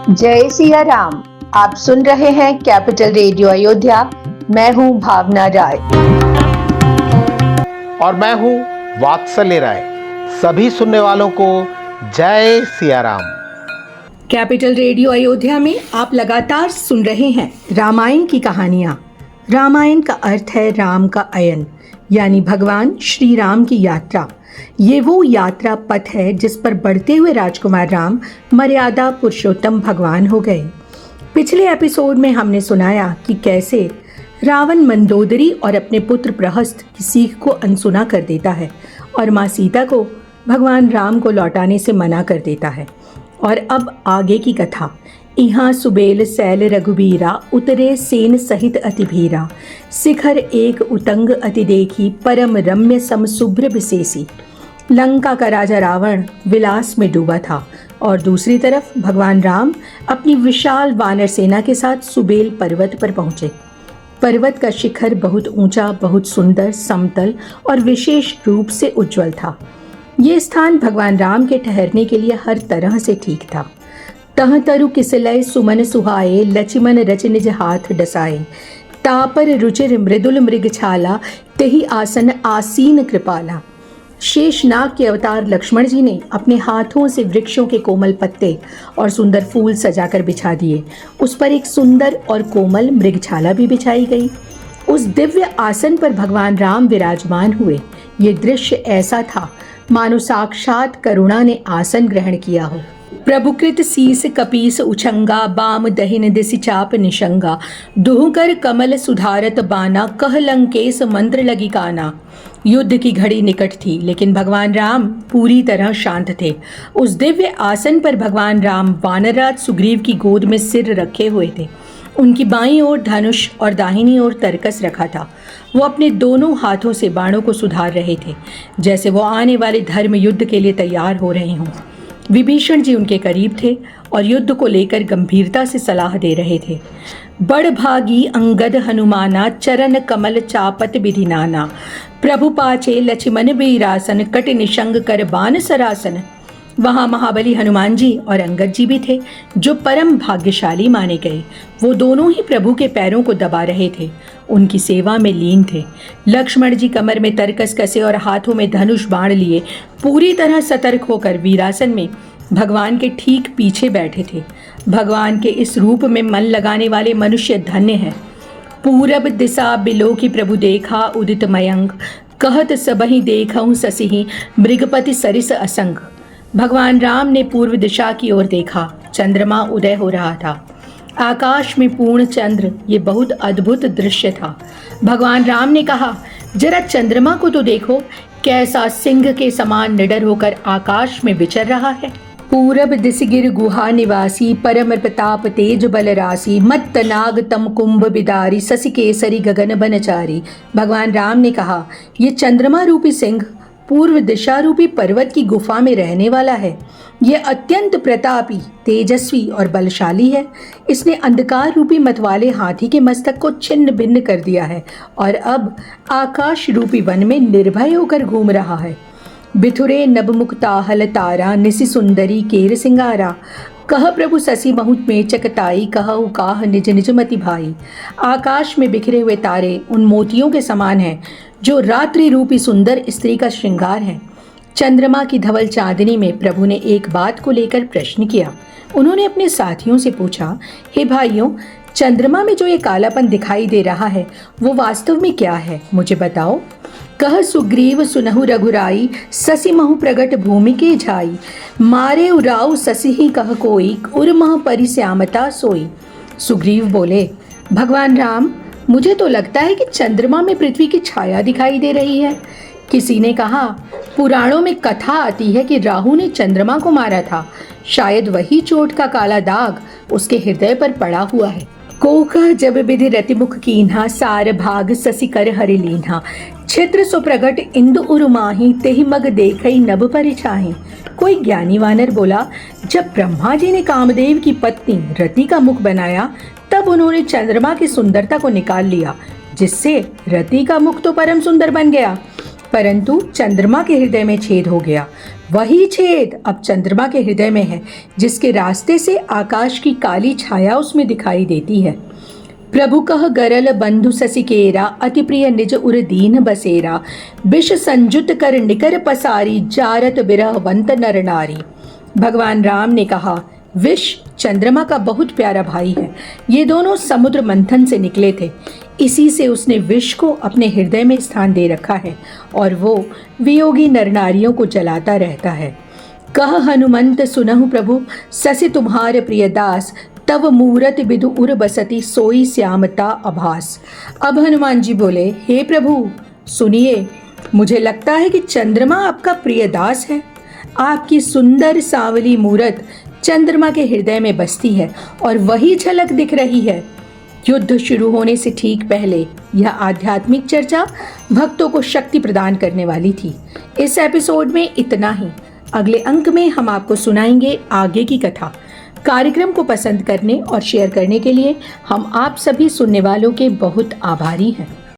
जय सिया राम। आप सुन रहे हैं कैपिटल रेडियो अयोध्या। मैं हूं भावना राय और मैं हूं वात्सल्य राय। सभी सुनने वालों को जय सिया राम। कैपिटल रेडियो अयोध्या में आप लगातार सुन रहे हैं रामायण की कहानियां। रामायण का अर्थ है राम का अयन, यानी भगवान श्री राम की यात्रा। ये वो यात्रा पथ है जिस पर बढ़ते हुए राजकुमार राम मर्यादा पुरुषोत्तम भगवान हो गए। पिछले एपिसोड में हमने सुनाया कि कैसे रावण मंदोदरी और अपने पुत्र प्रहस्त की सीख को अनसुना कर देता है और माँ सीता को भगवान राम को लौटाने से मना कर देता है। और अब आगे की कथा। यहाँ सुबेल सैल रघुबीरा, उतरे सेन सहित अति भीरा, शिखर एक उतंग अति देखी, परम रम्य सम शुभ्र विशेषी। लंका का राजा रावण विलास में डूबा था और दूसरी तरफ भगवान राम अपनी विशाल वानर सेना के साथ सुबेल पर्वत पर पहुंचे। पर्वत का शिखर बहुत ऊंचा, बहुत सुंदर, समतल और विशेष रूप से उज्जवल था। ये स्थान भगवान राम के ठहरने के लिए हर तरह से ठीक था। तह तरु किसलय सुमन सुहाए, लचिमन रच निज हाथ डसाए, तापर रुचिर मृदुल मृग छाला, तेहि आसन आसीन कृपाला। शेषनाग के अवतार लक्ष्मण जी ने अपने हाथों से वृक्षों के कोमल पत्ते और सुंदर फूल सजाकर बिछा दिए। उस पर एक सुंदर और कोमल मृगछाला भी बिछाई गई। उस दिव्य आसन पर भगवान राम विराजमान हुए। ये दृश्य ऐसा था मानो साक्षात करुणा ने आसन ग्रहण किया हो। प्रभुकृत शीस कपीस उछंगा, बाम दहिन दिसि चाप निशंगा, दुहकर कमल सुधारत बाना, कह लंकेश मंत्र लगी काना। युद्ध की घड़ी निकट थी, लेकिन भगवान राम पूरी तरह शांत थे। उस दिव्य आसन पर भगवान राम वानरराज सुग्रीव की गोद में सिर रखे हुए थे। उनकी बाईं ओर धनुष और दाहिनी ओर तरकस रखा था। वो अपने दोनों हाथों से बाणों को सुधार रहे थे, जैसे वो आने वाले धर्म युद्ध के लिए तैयार हो रहे हों। विभीषण जी उनके करीब थे और युद्ध को लेकर गंभीरता से सलाह दे रहे थे। बड़ भागी अंगद हनुमाना, चरण कमल चापत विधिनाना, प्रभु पाचे लक्ष्मण बीरासन, कट निशंग कर बान सरासन। वहाँ महाबली हनुमान जी और अंगद जी भी थे, जो परम भाग्यशाली माने गए। वो दोनों ही प्रभु के पैरों को दबा रहे थे, उनकी सेवा में लीन थे। लक्ष्मण जी कमर में तरकस कसे और हाथों में धनुष बाण लिए पूरी तरह सतर्क होकर वीरासन में भगवान के ठीक पीछे बैठे थे। भगवान के इस रूप में मन लगाने वाले मनुष्य धन्य हैं। पूरब दिशा बिलो की प्रभु देखा, उदित मयंक, कहत सबहि देखऊं ससिहि, मृगपति सरिस असंग। भगवान राम ने पूर्व दिशा की ओर देखा। चंद्रमा उदय हो रहा था। आकाश में पूर्ण चंद्र, ये बहुत अद्भुत दृश्य था। भगवान राम ने कहा, जरा चंद्रमा को तो देखो, कैसा सिंह के समान निडर होकर आकाश में विचर रहा है। पूरब दिस गिर गुहा निवासी, परम प्रताप तेज बल राशि, मत्त नाग तम कुंभ बिदारी, शशि केसरी गगन बनचारी। भगवान राम ने कहा, ये चंद्रमा रूपी सिंह पूर्व दिशा रूपी पर्वत की गुफा में रहने वाला है। ये अत्यंत प्रतापी, तेजस्वी और बलशाली है। इसने अंधकार रूपी मतवाले हाथी के मस्तक को छिन्न भिन्न कर दिया है और अब आकाश रूपी वन में निर्भय होकर घूम रहा है। बिथुरे नभमुक्ता हल तारा, निसि सुंदरी केर सिंगारा, कह प्रभु शशि बहुत में चकताई, कहु काह निज निज मति भाई। आकाश में बिखरे हुए तारे उन मोतियों के समान हैं जो रात्रि रूपी सुंदर स्त्री का श्रृंगार है। चंद्रमा की धवल चांदनी में प्रभु ने एक बात को लेकर प्रश्न किया। उन्होंने अपने साथियों से पूछा, हे भाइयों, चंद्रमा में जो ये कालापन दिखाई दे रहा है वो वास्तव में क्या है, मुझे बताओ। कह सुग्रीव सुनहु रघुराई, शशि महु प्रगट भूमि के झाई, मारे उराऊ शशि ही कह कोई, उर्मह परिश्यामता सोई। सुग्रीव बोले, भगवान राम, मुझे तो लगता है कि चंद्रमा में पृथ्वी की छाया दिखाई दे रही है। किसी ने कहा, पुराणों में कथा आती है कि राहु ने चंद्रमा को मारा था। शायद वही चोट का काला दाग उसके हृदय पर पड़ा हुआ है। कोकह जब विधि रतिमुख कीन्हा, सार भाग शशि कर हरि लीन्हा, छित्र सो प्रगट इंदु उर्माही, तेहि मग देखई नभ परिछाही। कोई ज्ञानी वानर बोला, जब ब्रह्मा जी ने कामदेव की पत्नी रति का मुख बनाया तब उन्होंने चंद्रमा की सुंदरता को निकाल लिया, जिससे रति का मुख तो परम सुंदर बन गया, परंतु चंद्रमा के हृदय में छेद हो गया। वही छेद अब चंद्रमा के हृदय में है, जिसके रास्ते से आकाश की काली छाया उसमें दिखाई देती है। प्रभु कह गरल बंधु ससिकेरा, अति प्रिय निज उर दीन बसेरा, विष संजुत कर निकर पसारी, जारत बिरहवंत नर नारी। भगवान राम ने कहा, विष चंद्रमा का बहुत प्यारा भाई है। ये दोनों समुद्र मंथन से निकले थे, इसी से उसने विष को अपने हृदय में स्थान दे रखा है और वो वियोगी नर नारियों को जलाता रहता है। कह हनुमंत सुनहु प्रभु, ससि तुम्हारे प्रिय दास, तव मूरत बिदु उर बसती, सोई श्यामता आभास। अब हनुमान जी बोले, हे प्रभु सुनिए, मुझे लगता है कि चंद्रमा आपका प्रिय दास है। आपकी सुंदर सांवली मूरत चंद्रमा के हृदय में बसती है और वही झलक दिख रही है। युद्ध शुरू होने से ठीक पहले यह आध्यात्मिक चर्चा भक्तों को शक्ति प्रदान करने वाली थी। इस एपिसोड में इतना ही। अगले अंक में हम आपको सुनाएंगे आगे की कथा। कार्यक्रम को पसंद करने और शेयर करने के लिए हम आप सभी सुनने वालों के बहुत आभारी हैं।